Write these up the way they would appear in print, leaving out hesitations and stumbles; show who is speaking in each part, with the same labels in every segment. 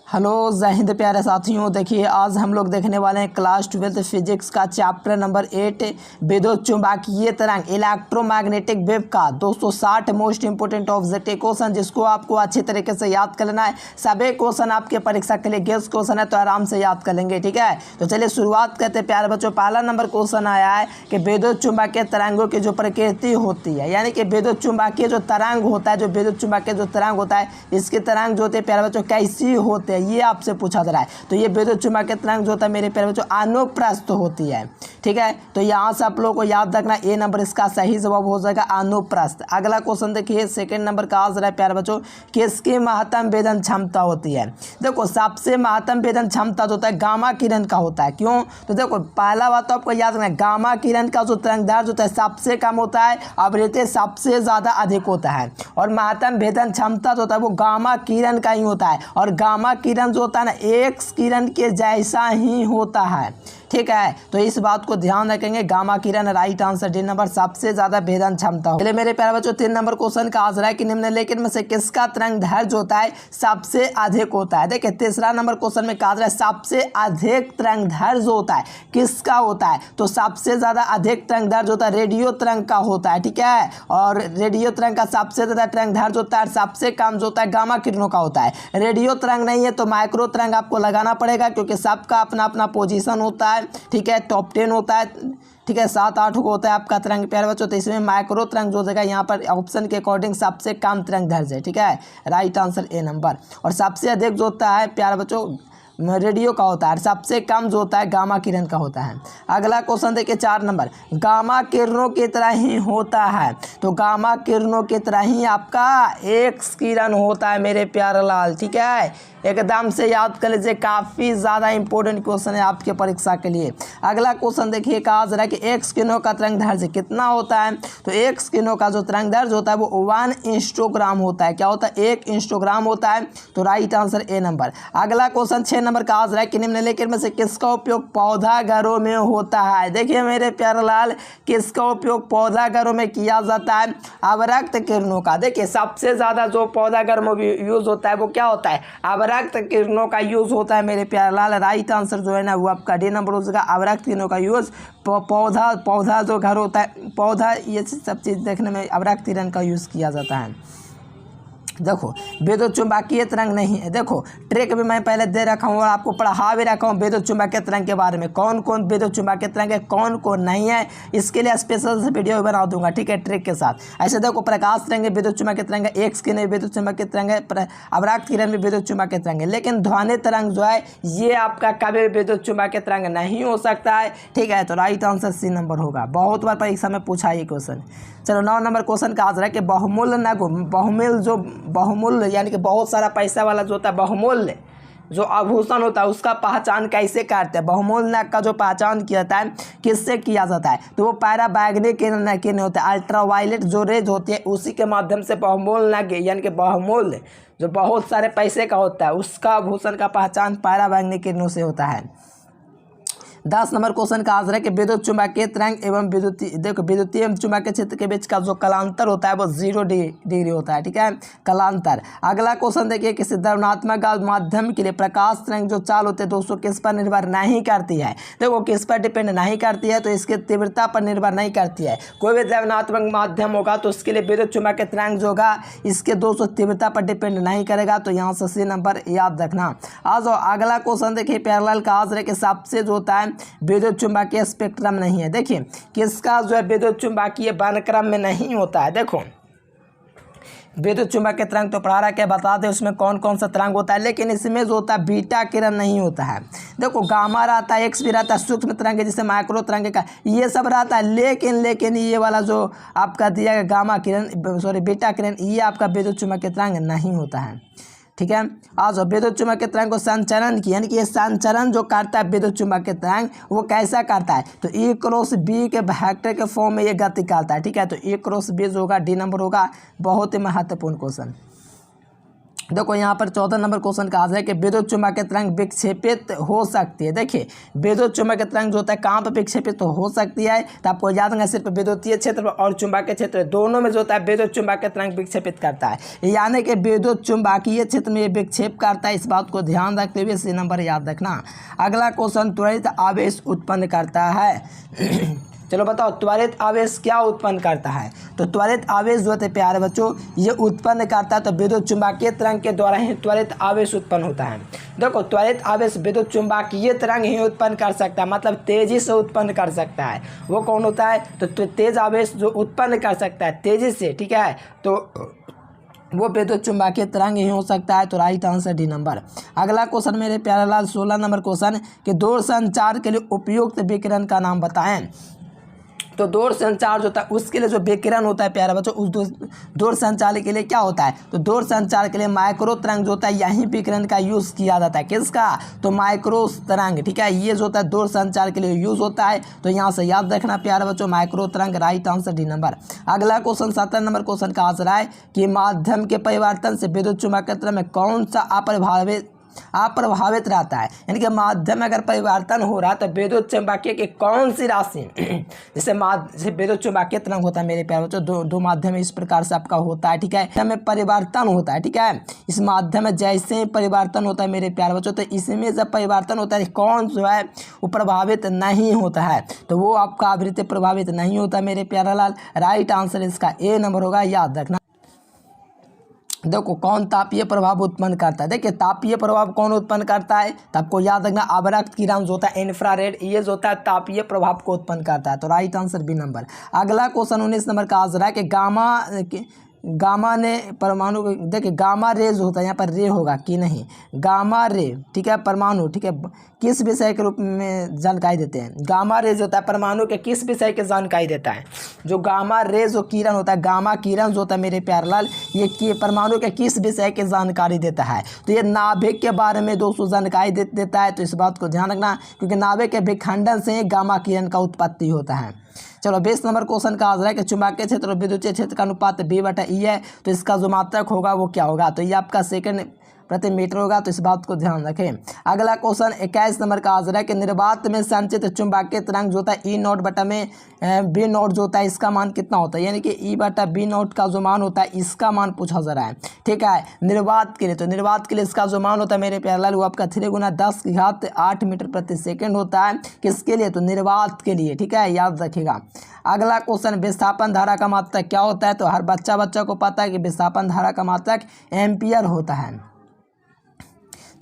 Speaker 1: Hello जय हिंद प्यारे साथियों। देखिए आज हम लोग देखने वाले हैं क्लास 12 फिजिक्स का चैप्टर नंबर 8 विद्युत चुंबकीय तरंग इलेक्ट्रोमैग्नेटिक वेव का 260 मोस्ट इंपोर्टेंट ऑब्जेक्टिव क्वेश्चन, जिसको आपको अच्छी तरीके से याद कर लेना है। सभी क्वेश्चन आपके परीक्षा के लिए गेस्ट क्वेश्चन है, तो आराम से याद कर लेंगे। ठीक है, तो चलिए शुरुआत करते हैं प्यारे बच्चों। पहला नंबर क्वेश्चन आया है कि विद्युत चुंबकीय तरंगों की जो प्रकृति होती है, यानी कि विद्युत चुंबकीय जो तरंग होता है, जो विद्युत चुंबकीय जो तरंग होता है, इसकी तरंग जो होती है प्यारे बच्चों कैसी होती है, ये आपसे पूछा जा रहा है। तो ये विद्युत चुंबकीय तरंग जो होता है मेरे प्यारे बच्चों अनुप्रस्थ होती है। ठीक है, तो यहाँ से आप लोगों को याद रखना, ए नंबर इसका सही जवाब हो जाएगा अनुप्रस्थ। अगला क्वेश्चन देखिए, सेकंड नंबर का आ रहा है प्यारे बच्चों, किसकी महत्तम वेदन क्षमता होती है। देखो सबसे महत्तम वेदन क्षमता जो होता है गामा किरण का होता है। क्यों? तो देखो पहला बात तो आपको याद रखना, गामा किरण का जो तरंगदैर्घ्य होता है सबसे कम होता है, आवृत्ति सबसे ज्यादा अधिक होता है। और महत्तम वेदन क्षमता जो होता है वो गामा किरण का ही होता है। और गामा किरण जो होता है ना एक्स किरण के जैसा ही होता है। ठीक है, तो इस बात को ध्यान रखेंगे। गामा किरण राइट आंसर, डी नंबर सबसे ज्यादा भेदन क्षमता हो। चलिए मेरे प्यारे बच्चों, 3 नंबर क्वेश्चन का आंसर है कि निम्नलिखित में से किसका तरंगदैर्घ्य जो होता है सबसे अधिक होता है। देखिए तीसरा नंबर क्वेश्चन में कहा है सबसे अधिक तरंगदैर्घ्य जो होता है किसका होता है, तो सबसे ज्यादा अधिक तरंगदैर्घ्य जो होता है रेडियो तरंग का होता है। ठीक है, और रेडियो तरंग का सबसे ज्यादा तरंगदैर्घ्य जो होता है, सबसे कम जो होता है गामा किरणों का होता है। रेडियो तरंग नहीं है तो माइक्रो तरंग आपको लगाना पड़ेगा, क्योंकि सबका अपना अपना पोजीशन होता है। ठीक है, टॉप 10 होता है। ठीक है, 7-8 को होता है आपका तरंग प्यारे बच्चों। तो इसमें माइक्रो तरंग जो जगह यहाँ पर ऑप्शन के अकॉर्डिंग सबसे कम तरंगदैर्घ्य है। ठीक है, राइट आंसर ए नंबर। और सबसे अधिक जो होता है प्यारे बच्चों रेडियो का होता है, सबसे कम जो होता है गामा किरण का होता है। अगला क्वेश्चन देखिए 4 नंबर, गामा किरणों की तरह ही होता है। तो गामा किरणों की तरह ही आपका एक्स किरण होता है मेरे प्यारे लाल। ठीक है, एकदम से याद कर लीजिए, काफ़ी ज़्यादा इंपॉर्टेंट क्वेश्चन है आपके परीक्षा के लिए। अगला क्वेश्चन देखिए कहा जा रहा है कि एक्स किरणों का तरंगदैर्घ्य कितना होता है। तो एक्स किरणों का जो तरंगदैर्घ्य होता है वो 1 इंस्टोग्राम होता है। क्या होता है? 1 इंस्टोग्राम होता है। तो राइट आंसर ए नंबर। अगला क्वेश्चन 6 नंबर का आ रहा है कि निम्नलिखित में से किसका उपयोग पौधा घरों में होता है। देखिए मेरे प्यारे लाल, किसका उपयोग पौधा घरों में किया जाता है? अवरक्त किरणों का। देखिए सबसे ज़्यादा जो पौधा घर में यूज होता है वो क्या होता है? अवरक्त किरणों का यूज होता है मेरे प्यारे लाल। राइट आंसर जो है ना वो आपका डी नंबर हो जाएगा। अवरक्त किरणों का यूज पौधा जो घर होता है, पौधा ये सब चीज़ देखने में अवरक्त किरण का यूज़ किया जाता है। देखो विद्युत चुंबकीय तरंग नहीं है, देखो ट्रिक भी मैं पहले दे रखा हूँ और आपको पढ़ा भी रखा हूँ विद्युत चुंबकीय तरंग के बारे में, कौन कौन विद्युत चुंबकीय तरंग है कौन कौन नहीं है, इसके लिए स्पेशल से वीडियो बना दूंगा। ठीक है, ट्रिक के साथ। ऐसे देखो प्रकाश तरंग विद्युत चुंबकीय तरंग है, एक्स किरण विद्युत चुंबकीय तरंग है, अवरक्त किरण में विद्युत चुंबकीय तरंग है। लेकिन ध्वनि तरंग जो है ये आपका कभी विद्युत चुंबकीय तरंग नहीं हो सकता है। ठीक है, तो राइट आंसर सी नंबर होगा। बहुत बार परीक्षा में पूछा ये क्वेश्चन। चलो 9 नंबर क्वेश्चन का आंसर है कि बहुमूल्य नग, बहुमूल्य यानी कि बहुत सारा पैसा वाला जो होता है बहुमूल्य जो आभूषण होता है उसका पहचान कैसे करते हैं। बहुमूल्य नग का जो पहचान किया जाता है किससे किया जाता है, तो वो पैराबैग्निक किरण होता है, अल्ट्रावायलेट जो रेज होती है उसी के माध्यम से बहुमूल्य नग यानी कि बहुमूल्य जो बहुत सारे पैसे का होता है उसका आभूषण का पहचान पैराबैग्निक किरणों से होता है। 10 नंबर क्वेश्चन का आंसर है कि विद्युत चुंबकीय तरंग एवं विद्युतीय चुंबकीय क्षेत्र के बीच का जो कलांतर होता है वो 0 डिग्री होता है। ठीक है, कलांतर। अगला क्वेश्चन देखिए कि सिद्धांतात्मक माध्यम के लिए प्रकाश तरंग जो चाल होते हैं दोस्तों किस पर निर्भर नहीं करती है। देखो किस पर डिपेंड नहीं करती है, तो इसकी तीव्रता पर निर्भर नहीं करती है। कोई भी द्रव्यनात्मक माध्यम होगा तो उसके लिए विद्युत चुंबकीय तरंग जो होगा इसके दोस्तों तीव्रता पर डिपेंड नहीं करेगा। तो यहाँ से सी नंबर याद रखना। आज अगला क्वेश्चन देखिए पैरेलल का आंसर है कि सबसे जो होता है विद्युत चुंबकीय स्पेक्ट्रम नहीं है। देखिए किसका जो है विद्युत चुंबकीय वर्णक्रम में नहीं होता है। देखो विद्युत चुंबकीय तरंग तो पढ़ा रहा क्या बता दे उसमें कौन कौन सा तरंग होता है, लेकिन इसमें जो होता है बीटा किरण नहीं होता है। देखो गामा रहता है, एक्स भी रहता है, सूक्ष्म तरंग है जिसे माइक्रो तरंग का ये सब रहता है, लेकिन ये वाला जो आपका दिया गया गामा किरण सॉरी बीटा किरण ये आपका विद्युत चुंबकीय तरंग नहीं होता है। ठीक है, आज विद्युत चुंबकीय तरंग को संचरण की यानी कि ये संचरण जो करता है विद्युत चुंबकीय तरंग वो कैसा करता है, तो E क्रॉस B के वेक्टर के फॉर्म में ये गति करता है। ठीक है, तो E क्रॉस B जो होगा डी नंबर होगा। बहुत ही महत्वपूर्ण क्वेश्चन। देखो यहाँ पर 14 नंबर क्वेश्चन कहा जाए कि विद्युत चुम्बकीय तरंग विक्षेपित हो सकती है। देखिए विद्युत चुम्बकीय तरंग जो होता है कहाँ पर विक्षेपित तो हो सकती है, तो आपको याद रखना सिर्फ विद्युतीय क्षेत्र और चुम्बकीय क्षेत्र दोनों में जो होता है विद्युत चुम्बकीय तरंग विक्षेपित करता है, यानी कि विद्युत चुम्बकीय क्षेत्र में विक्षेप करता है। इस बात को ध्यान रखते हुए सी नंबर याद रखना। अगला क्वेश्चन त्वरित आवेश उत्पन्न करता है। चलो बताओ त्वरित आवेश क्या उत्पन्न करता है। तो त्वरित आवेश जो होते हैं प्यारे बच्चों ये उत्पन्न करता है तो विद्युत चुम्बकीय तरंग के द्वारा ही त्वरित आवेश उत्पन्न होता है। देखो त्वरित आवेश विद्युत चुम्बकीय तरंग ही उत्पन्न कर सकता है, मतलब तेजी से उत्पन्न कर सकता है। वो कौन होता है, तो तेज आवेश जो उत्पन्न कर सकता है तेजी से, ठीक है, तो वो विद्युत चुम्बकीय तरंग ही हो सकता है। तो राइट आंसर डी नंबर। अगला क्वेश्चन मेरे प्यारे लाल 16 नंबर क्वेश्चन कि दूरसंचार के लिए उपयुक्त विकिरण का नाम बताएं। तो दूर संचार जो होता है उसके लिए जो विकिरण होता है प्यारे बच्चों उस दूर संचार के लिए क्या होता है, तो दूर संचार के लिए माइक्रो तरंग जो होता है यही विकिरण का यूज़ किया जाता है। किसका, तो माइक्रो तरंग, ठीक है, ये जो होता है दूर संचार के लिए यूज़ होता है। तो यहाँ से याद रखना प्यारे बच्चों माइक्रो तरंग, राइट आंसर डी नंबर। अगला क्वेश्चन 17 नंबर क्वेश्चन का आंसर है कि माध्यम के परिवर्तन से विद्युत चुम्बकीय तरंग में कौन सा अप्रभावित रहता है, यानी कि माध्यम में अगर परिवर्तन हो रहा है तो विद्युत चुम्बकीय की कौन सी राशि जैसे विद्युत चुम्बकीय तरंग होता है मेरे प्यारे बच्चों दो माध्यम इस प्रकार से आपका होता है, ठीक है, में परिवर्तन होता है, ठीक है, इस माध्यम में जैसे ही परिवर्तन होता है मेरे प्यारे बच्चों तो इसमें जब परिवर्तन होता है कौन जो है वो प्रभावित नहीं होता है, तो वो आपका आवृत्ति प्रभावित नहीं होता मेरे प्यारे लाल। राइट आंसर इसका ए नंबर होगा, याद रखना। देखो कौन तापीय प्रभाव उत्पन्न करता है, देखिए तापीय प्रभाव कौन उत्पन्न करता है, तो आपको याद रखना अवरक्त किरण जो होता है इंफ्रारेड, ये जो होता है तापीय प्रभाव को उत्पन्न करता है। तो राइट आंसर बी नंबर। अगला क्वेश्चन 19 नंबर का आंसर है कि गामा ने परमाणु, देखिए गामा रे जो होता है यहाँ पर रे होगा कि नहीं, गामा रे, ठीक है, परमाणु, ठीक है, किस विषय के रूप में जानकारी देते हैं। गामा रे जो होता है परमाणु के किस विषय की जानकारी देता है, जो गामा रे जो किरण होता है, गामा किरण जो होता है मेरे प्यारे लाल ये परमाणु के किस विषय की जानकारी देता है, तो ये नाभिक के बारे में दोस्तों जानकारी देता है। तो इस बात को ध्यान रखना क्योंकि नाभिक के विखंडन से ही गामा किरण का उत्पत्ति होता है। चलो 20 नंबर क्वेश्चन का आंसर है कि चुंबकीय क्षेत्र और विद्युतीय क्षेत्र का अनुपात B/E है, तो इसका जो मात्रक होगा वो क्या होगा, तो ये आपका सेकंड प्रति मीटर होगा। तो इस बात को ध्यान रखें। अगला क्वेश्चन 21 नंबर का आंसर है कि निर्वात में संचित चुंबकीय तरंग जो होता है E0 बटा में B0 जो होता है इसका मान कितना होता है, यानी कि E/B0 का जो मान होता है इसका मान पूछा जा रहा है, ठीक है, निर्वात के लिए। तो निर्वात के लिए इसका जो मान होता है मेरे प्यारे लाल वो आपका 3 × 10⁸ मीटर प्रति सेकेंड होता है। किसके लिए, तो निर्वात के लिए, ठीक है, याद रखिएगा। अगला क्वेश्चन विस्थापन धारा का मात्रक क्या होता है, तो हर बच्चा को पता है कि विस्थापन धारा का मात्रक एम्पियर होता है।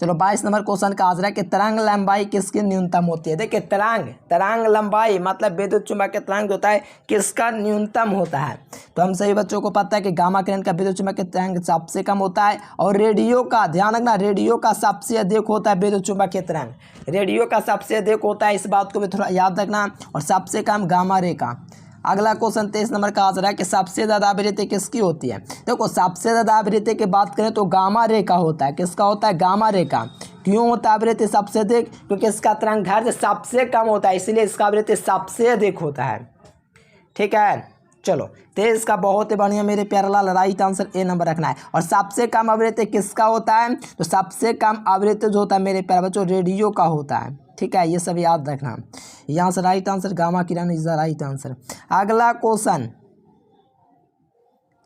Speaker 1: चलो 22 नंबर क्वेश्चन का आंसर है कि तरंग लंबाई किसकी न्यूनतम होती है। देखिए तरंग लंबाई मतलब विद्युत चुम्बकीय तरंग होता है किसका न्यूनतम होता है, तो हम सभी बच्चों को पता है कि गामा किरण का विद्युत चुम्बकीय तरंग सबसे कम होता है और रेडियो का, ध्यान रखना, रेडियो का सबसे अधिक होता है विद्युत चुम्बकीय तरंग, रेडियो का सबसे अधिक होता है, इस बात को भी थोड़ा याद रखना, और सबसे कम गामा रे का। अगला क्वेश्चन 23 नंबर का आंसर है कि सबसे ज़्यादा आवृत्ति किसकी होती है। देखो सबसे ज़्यादा आवृत्ति की बात करें तो गामा रे का होता है। किसका होता है, गामा रे का। क्यों होता है आवृत्ति सबसे अधिक, क्योंकि इसका तरंग दैर्घ्य सबसे कम होता है, इसलिए इसका आवृत्ति सबसे अधिक होता है, ठीक है। चलो 23 का बहुत ही बढ़िया मेरे प्यारे लाल, राइट आंसर ए नंबर रखना है। और सबसे कम आवृत्ति किसका होता है, तो सबसे कम आवृत्ति जो होता है मेरे प्यारे बच्चों रेडियो का होता है, ठीक है, ये सब याद रखना। यहाँ से right answer gamma Kiran is the right answer. अगला क्वेश्चन,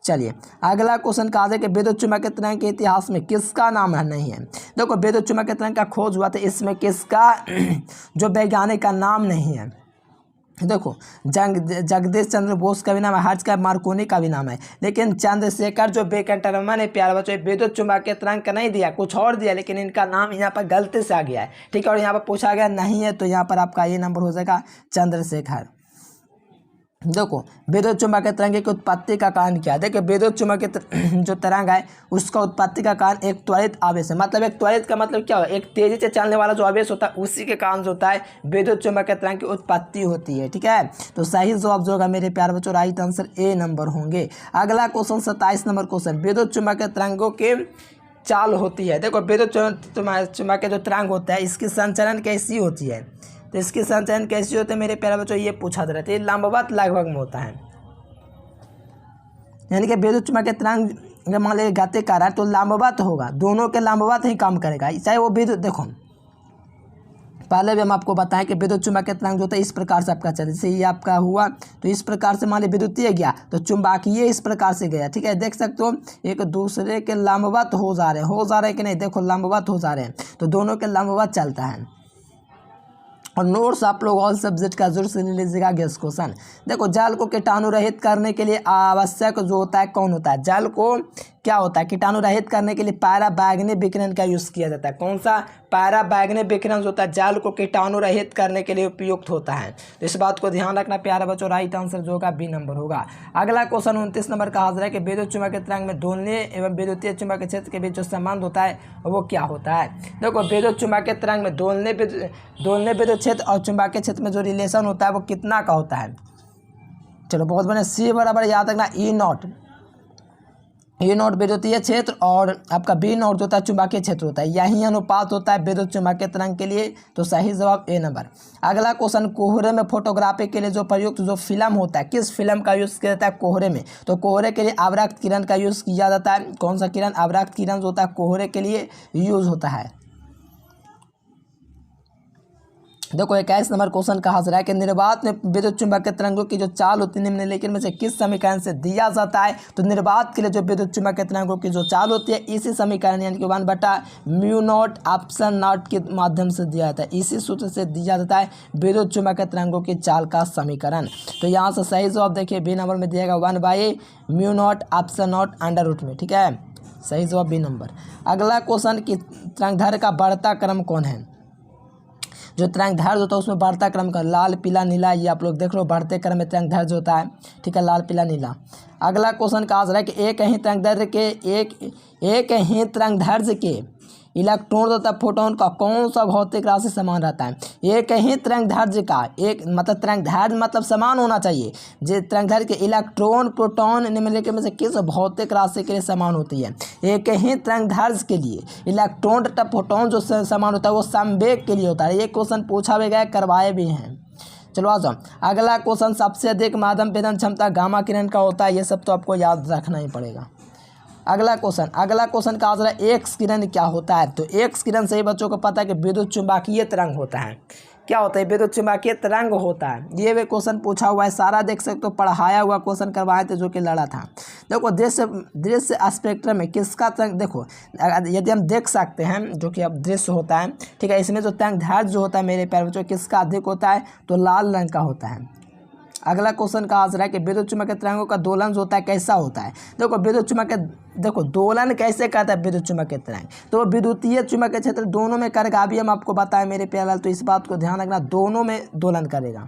Speaker 1: चलिए अगला क्वेश्चन कहा है कि विद्युत चुम्बकीय तरंग के इतिहास में किसका नाम नहीं है। देखो विद्युत चुम्बकीय तरंग का खोज हुआ था, इसमें किसका जो वैज्ञानिक का नाम नहीं है। देखो जगदीश चंद्र बोस का भी नाम है, हर्ष का, मार्कोनी का भी नाम है, लेकिन चंद्रशेखर जो वेंकटरमन ने प्यारे बच्चों विद्युत चुम्बकीय तरंग का नहीं दिया, कुछ और दिया, लेकिन इनका नाम यहाँ पर गलती से आ गया है, ठीक है, और यहाँ पर पूछा गया नहीं है, तो यहाँ पर आपका ये नंबर हो जाएगा चंद्रशेखर। देखो विद्युत चुम्बकीय तरंग की उत्पत्ति का कारण क्या है। देखिए विद्युत चुम्बकीय जो तरंग है उसका उत्पत्ति का कारण एक त्वरित आवेश है, मतलब एक त्वरित का मतलब क्या है, एक तेजी से चलने वाला जो आवेश होता है उसी के कारण जो होता है विद्युत चुम्बकीय तरंग की उत्पत्ति होती है, ठीक है। तो सही जवाब जो होगा मेरे प्यारे बच्चों राइट आंसर ए नंबर होंगे। अगला क्वेश्चन 27 नंबर क्वेश्चन, विद्युत चुम्बकीय तरंगों के चाल होती है। देखो विद्युत चुम्बकीय जो तरंग होता है इसकी संचरण कैसी होती है, तो इसकी संचरण कैसी होती है मेरे प्यारे बच्चों, ये पूछा जा रहा था। ये लंबवत लगभग में होता है, यानी कि विद्युत चुम्बकीय तरंग अगर मान लीजिए गति कर रहा है तो लंबवत होगा, दोनों के लंबवत ही काम करेगा, चाहे वो विद्युत। देखो पहले भी हम आपको बताएं कि विद्युत चुम्बकीय तरंग जो होता है इस प्रकार से आपका चले, जैसे ये आपका हुआ तो इस प्रकार से मान लीजिए विद्युतीय गया तो चुम्बकीय इस प्रकार से गया, ठीक है। देख सकते हो एक दूसरे के लंबवत हो जा रहे हैं कि नहीं, देखो लंबवत हो जा रहे हैं, तो दोनों के लंबवत चलता है। और नोट्स आप लोग ऑल सब्जेक्ट का जरूर से ले लीजिएगा। गेस क्वेश्चन देखो, जल को कीटाणु रहित करने के लिए आवश्यक जो होता है कौन होता है, जल को क्या होता है कीटाणु रहित करने के लिए पैराबैंगनी विकिरण का यूज़ किया जाता है। कौन सा? पैराबैंगनी विकिरण जो होता है जल को कीटाणु रहित करने के लिए उपयुक्त होता है। तो इस बात को ध्यान रखना प्यारे बच्चों। राइट आंसर जो होगा बी नंबर होगा। अगला क्वेश्चन 29 नंबर का हाजिर है कि विद्युत चुम्बकीय तरंग में दोलनीय एवं विद्युतीय चुम्बकीय क्षेत्र के बीच जो संबंध होता है वो क्या होता है। देखो विद्युत चुम्बकीय तरंग में दोलनीय विद्युत क्षेत्र और चुम्बकीय क्षेत्र में जो रिलेशन होता है वो कितना का होता है। चलो बहुत बढ़िया, सी बराबर याद रखना ई नॉट विद्युतीय क्षेत्र और आपका बी नॉट जो होता है चुम्बकीय क्षेत्र होता है, यही अनुपात होता है विद्युत चुम्बकीय तरंग के लिए। तो सही जवाब ए नंबर। अगला क्वेश्चन, कोहरे में फोटोग्राफी के लिए जो प्रयुक्त जो फिल्म होता है, किस फिल्म का यूज़ किया जाता है कोहरे में। तो कोहरे के लिए अवरक्त किरण का यूज़ किया जाता है। कौन सा किरण? अवरक्त किरण जो होता है कोहरे के लिए यूज़ होता है। देखो 21 नंबर क्वेश्चन का हाजिर है कि निर्वात में विद्युत चुम्बकीय तरंगों की जो चाल होती है निम्नलिखित में से किस समीकरण से दिया जाता है। तो निर्वात के लिए जो विद्युत चुम्बकीय तरंगों की जो चाल होती है इसी समीकरण यानी कि 1/μ0 ऑप्शन नॉट के माध्यम से दिया जाता है, इसी सूत्र से दिया जाता है विद्युत चुम्बकीय तरंगों की चाल का समीकरण। तो यहाँ से सही जवाब देखिए बी नंबर में दिया गया 1/μ0 ऑप्शन नॉट अंडर रूट में, ठीक है। सही जवाब बी नंबर। अगला क्वेश्चन की तरंगदैर्घ्य का बढ़ता क्रम कौन है। जो तरंगदैर्घ्य होता है उसमें बढ़ता क्रम का लाल पीला नीला, ये आप लोग देख लो बढ़ते क्रम में तरंगदैर्घ्य होता है, ठीक है, लाल पीला नीला। अगला क्वेश्चन का आंसर है कि एक ही तरंगदैर्घ्य के इलेक्ट्रॉन तथा फोटोन का कौन सा भौतिक राशि समान रहता है। एक ही तरंगदैर्घ्य का एक मतलब तरंगदैर्घ्य मतलब समान होना चाहिए। जो तरंगदैर्घ्य के इलेक्ट्रॉन प्रोटॉन निम्नलिखित में से किस भौतिक राशि के लिए समान होती है। एक ही तरंगदैर्घ्य के लिए इलेक्ट्रॉन तथा फोटोन जो समान होता है वो संवेग के लिए होता है। ये क्वेश्चन पूछा भी गया, करवाए भी हैं। चलो आ जाओ अगला क्वेश्चन, सबसे अधिक माध्यम भेदन क्षमता गामा किरण का होता है। ये सब तो आपको याद रखना ही पड़ेगा। अगला क्वेश्चन का आंसर है एक्स किरण क्या होता है। तो एक्स किरण से ही बच्चों को पता है कि विद्युत चुम्बकीय तरंग होता है। क्या होता है? विद्युत चुम्बकीय तरंग होता है। ये भी क्वेश्चन पूछा हुआ है, सारा देख सकते हो, पढ़ाया हुआ क्वेश्चन करवाए थे जो कि लड़ा था। देखो दृश्य स्पेक्ट्रम में किसका तरंग, देखो यदि हम देख सकते हैं जो कि अब दृश्य होता है, ठीक है, इसमें जो तरंगदैर्घ्य जो होता है मेरे प्यारे बच्चों किसका अधिक होता है। तो लाल रंग का होता है। अगला क्वेश्चन का आंसर है कि विद्युत चुम्बकीय तरंगों का दोलन जो होता है कैसा होता है। देखो विद्युत चुम्बकीय दोलन कैसे करता है विद्युत चुम्बकीय तरंग, तो विद्युतीय चुम्बकीय क्षेत्र दोनों में करेगा। अभी हम आपको बताएं मेरे प्यारे, तो इस बात को ध्यान रखना, दोनों में दोलन करेगा,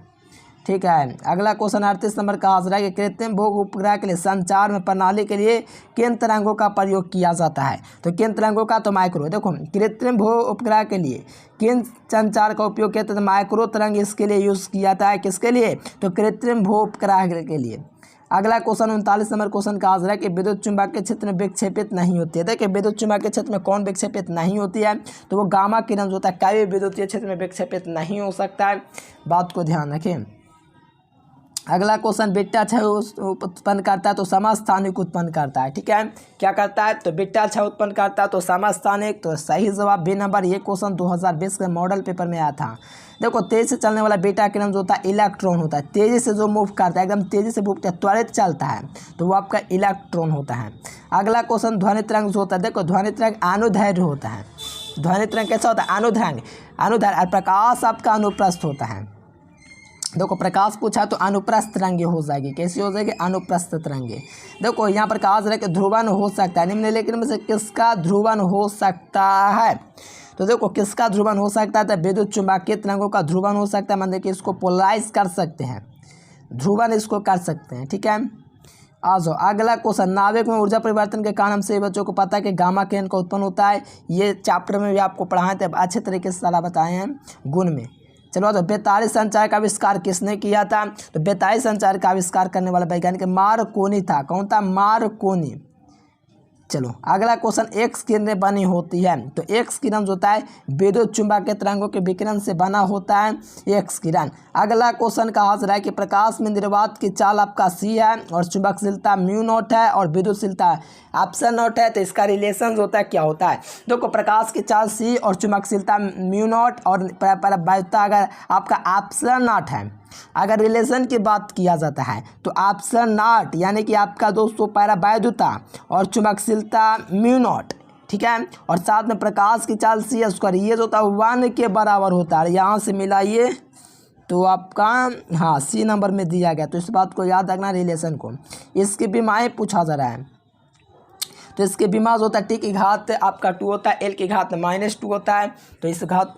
Speaker 1: ठीक है। अगला क्वेश्चन 38 नंबर का आंसर है कि कृत्रिम भोग उपग्रह के लिए संचार में प्रणाली के लिए किन तरंगों का प्रयोग किया जाता है। तो किन तरंगों का, तो माइक्रो। देखो कृत्रिम भोग उपग्रह के लिए किन संचार का उपयोग किया जाता है। माइक्रो तरंग इसके लिए यूज़ किया जाता है। किसके लिए? तो कृत्रिम भोग उपग्रह के लिए। अगला क्वेश्चन 39 नंबर क्वेश्चन का आंसर है कि विद्युत चुम्बकीय क्षेत्र में विक्षेपित नहीं होती है। देखिए विद्युत चुम्बकीय क्षेत्र में कौन विक्षेपित नहीं होती है, तो वो गामा किरण जो होता है। कभी विद्युतीय क्षेत्र में विक्षेपित नहीं हो सकता है, बात को ध्यान रखें। अगला क्वेश्चन बिट्टा क्षय उत्पन्न करता है तो समस्थानिक उत्पन्न करता है, ठीक है। क्या करता है? तो बिट्टा क्षय उत्पन्न करता है तो समस्थानिक। तो सही जवाब बी नंबर। ये क्वेश्चन 2020 के मॉडल पेपर में आया था। देखो तेजी से चलने वाला बीटा किरण जो होता है इलेक्ट्रॉन होता है। तेजी से जो मूव करता है, एकदम तेजी से मूव करता है, त्वरित चलता है, तो वो आपका इलेक्ट्रॉन होता है। अगला क्वेश्चन ध्वनि तरंग जो होता है। देखो ध्वनि तरंग अनुदैर्घ्य होता है। ध्वनि तरंग कैसा होता है? अनुदैर्घ्य। और प्रकाश आपका अनुप्रस्थ होता है। देखो प्रकाश पूछा तो अनुप्रस्थ तरंगे हो जाएगी। कैसी हो जाएगी? अनुप्रस्थ तरंगे। देखो यहाँ पर कहा जा रहा है कि ध्रुवन हो सकता है, निम्नलिखित में से किसका ध्रुवन हो सकता है। तो देखो किसका ध्रुवन हो सकता है, तो विद्युत चुम्बकीय तरंगों का ध्रुवन हो सकता है। मतलब कि इसको पोलराइज कर सकते हैं, ध्रुवन इसको कर सकते हैं, ठीक है। आ जाओ अगला क्वेश्चन, नाभिक में ऊर्जा परिवर्तन के कारण से बच्चों को पता है कि गामा किरण का उत्पन्न होता है। ये चैप्टर में भी आपको पढ़ाए थे, अच्छे तरीके से सारा बताए हैं गुण में। चलो तो बेतारी संचार का आविष्कार किसने किया था। तो बेतारी संचार का आविष्कार करने वाला वैज्ञानिक मार्कोनी था। कौन था? मार्कोनी। चलो अगला क्वेश्चन एक्स किरणें बनी होती है, तो एक्स किरण जो होता है विद्युत चुंबकीय तरंगों के विकिरण से बना होता है एक्स किरण। अगला क्वेश्चन कहा जा रहा है कि प्रकाश में निर्वात की चाल आपका सी है और चुंबकशीलता म्यू नॉट है और विद्युतशीलता एप्सिलॉन नॉट है, तो इसका रिलेशन होता है क्या होता है। देखो प्रकाश की चाल सी और चुंबकशीलता म्यू नॉट और परावैद्युता अगर आपका एप्सिलॉन नॉट है, अगर रिलेशन की बात किया जाता है तो एप्सिलॉन नॉट यानी कि आपका दोस्तों परावैद्युता और चुंबकशीलता म्यू नॉट, ठीक है, और साथ में प्रकाश की चाल सी है उसका ये जो होता है 1 के बराबर होता है। यहाँ से मिलाइए तो आपका हाँ सी नंबर में दिया गया, तो इस बात को याद रखना रिलेशन को। इसकी विमाएँ पूछा जा रहा है, तो इसके विमा जो होता है टी की घात आपका 2 होता है, एल की घात -2 होता है, तो इस घात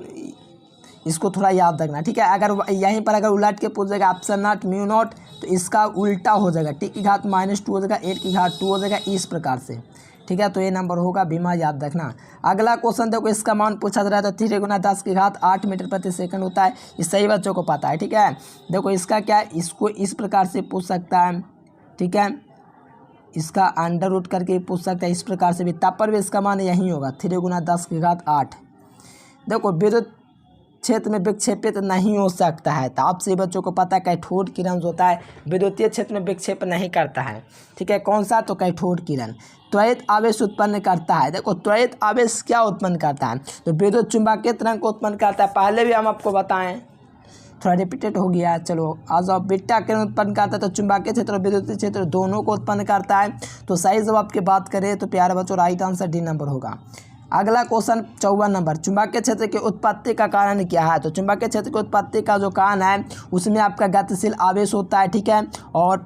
Speaker 1: इसको थोड़ा याद रखना, ठीक है। अगर यहीं पर अगर उलट के पूछ जाएगा एप्सिलॉन नॉट म्यू नॉट तो इसका उल्टा हो जाएगा, टी की घात -2 हो जाएगा, एल की घात 2 हो जाएगा, इस प्रकार से, ठीक है। तो ये नंबर होगा बीमा, याद रखना। अगला क्वेश्चन देखो इसका मान पूछा जा रहा है, तो 3 × 10 की घात 8 मीटर प्रति सेकंड होता है, ये सही बच्चों को पता है, ठीक है। देखो इसका क्या है, इसको इस प्रकार से पूछ सकता है, ठीक है, इसका अंडर रूट करके पूछ सकता है, इस प्रकार से भी, तब पर भी इसका मान यही होगा 3 × 10 की घात 8। देखो विद्युत क्षेत्र में विक्षेपित नहीं हो सकता है, तो आपसे बच्चों को पता है कैथोड किरण जो होता है विद्युतीय क्षेत्र में विक्षेप नहीं करता है, ठीक है। कौन सा, तो कैथोड किरण त्वरित आवेश उत्पन्न करता है। देखो त्वरित आवेश क्या उत्पन्न करता है, तो विद्युत चुंबकीय तरंग को उत्पन्न करता है, पहले भी हम आपको बताएं, थोड़ा रिपीटेड हो गया। चलो आज आप बीटा किरण उत्पन्न करता है, तो चुंबकीय क्षेत्र और विद्युतीय क्षेत्र दोनों को उत्पन्न करता है। तो सही जवाब की बात करें तो प्यारे बच्चों राइट आंसर डी नंबर होगा। अगला क्वेश्चन 54 नंबर, चुंबकीय क्षेत्र की उत्पत्ति का कारण क्या है। तो चुंबकीय क्षेत्र की उत्पत्ति का जो कारण है उसमें आपका गतिशील आवेश होता है, ठीक है, और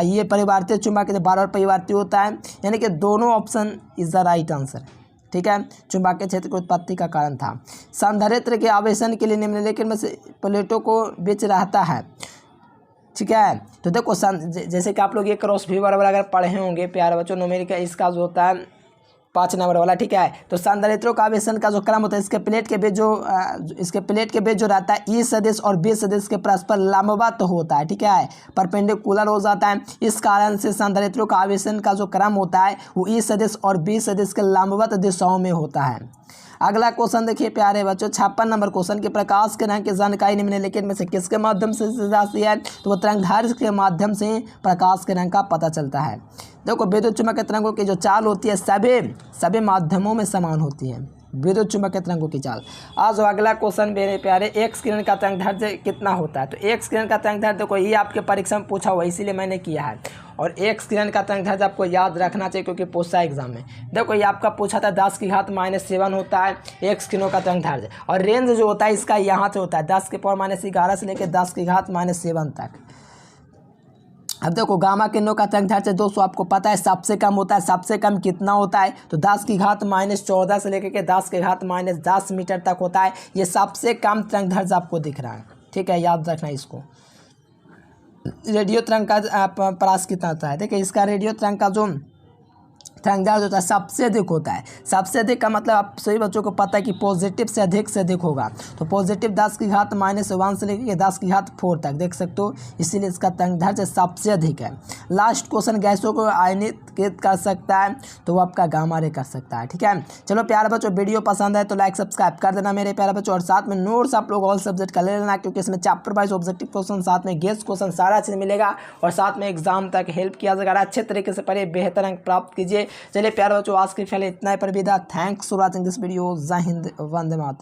Speaker 1: ये परिवर्तित चुंबकीय बार बार परिवर्तित होता है, यानी कि दोनों option is the right answer, ठीक है। चुंबकीय क्षेत्र की उत्पत्ति का कारण था। संधारित्र के आवेशन के लिए निम्नलिखित में से प्लेटों को बीच रहता है, ठीक है। तो देखो जैसे कि आप लोग ये क्रॉस विवर वाला अगर पढ़े होंगे प्यारे बच्चों, न्यूमेरिकल इसका जो होता है 5 नंबर वाला, ठीक है। तो संधारित्रों का आवेशन का जो क्रम होता है इसके प्लेट के बीच जो रहता है ई सदिश और बी सदिश के परस्पर लंबवत होता है, ठीक है, परपेंडिकुलर हो जाता है। इस कारण से संधारित्रों का आवेशन का जो क्रम होता है वो ई सदिश और बी सदिश के लंबवत दिशाओं में होता है। अगला क्वेश्चन देखिए प्यारे बच्चों 56 नंबर क्वेश्चन के प्रकाश किरण की जानकारी निम्नलिखित में से किसके माध्यम से जाती है। तो वो तरंगधार्य के माध्यम से प्रकाश किरण का पता चलता है। देखो विद्युत चुंबकीय तरंगों की जो चाल होती है सभी माध्यमों में समान होती है, विद्युत चुंबकीय तरंगों की चाल। आज अगला क्वेश्चन मेरे प्यारे, एक्स किरण का तरंगदैर्घ्य कितना होता है। तो एक्स किरण का तरंगदैर्घ्य देखो ये आपके परीक्षा में पूछा हुआ इसीलिए मैंने किया है, और एक्स किरण का तरंगदैर्घ्य आपको याद रखना चाहिए क्योंकि पूछा है एग्जाम में। देखो ये आपका पूछा था 10 की घात -7 होता है एक्स किरणों का तरंगदैर्घ्य, और रेंज जो होता है इसका यहाँ से होता है 10 की पावर -11 से लेकर 10 की घात -7 तक। अब देखो गामा किरणों का तरंगदैर्घ्य दोस्तों आपको पता है सबसे कम होता है, सबसे कम कितना होता है, तो 10 की घात -14 से लेकर के 10 की घात -10 मीटर तक होता है। ये सबसे कम तरंगदैर्घ्य आपको दिख रहा है, ठीक है, याद रखना इसको। रेडियो तरंग का परास कितना होता है, देखिए इसका रेडियो तरंग का जो तरंगदैर्घ्य होता है सबसे अधिक होता है। सबसे अधिक का मतलब आप सभी बच्चों को पता है कि पॉजिटिव से अधिक होगा, तो पॉजिटिव 10 की घात -1 से लेकर 10 की घात 4 तक देख सकते हो, इसीलिए इसका तरंगदैर्घ्य सबसे अधिक है। लास्ट क्वेश्चन, गैसों को आयनित कर सकता है, तो वो आपका गामा रे कर सकता है, ठीक है। चलो प्यारे बच्चों वीडियो पसंद है तो लाइक सब्सक्राइब कर देना मेरे प्यारे बच्चों, और साथ में नोट्स आप लोग ऑल सब्जेक्ट का ले लेना क्योंकि इसमें चैप्टर वाइज ऑब्जेक्टिव क्वेश्चन साथ में गेस्ट क्वेश्चन सारा चीज़ मिलेगा, और साथ में एग्जाम तक हेल्प किया जाएगा। अच्छे तरीके से पढ़े, बेहतर अंक प्राप्त कीजिए। चलिए प्यारे बच्चों आज के फिलहाल इतना ही पर विदा। Thanks for watching this video. जय हिंद, वंदे मातरम।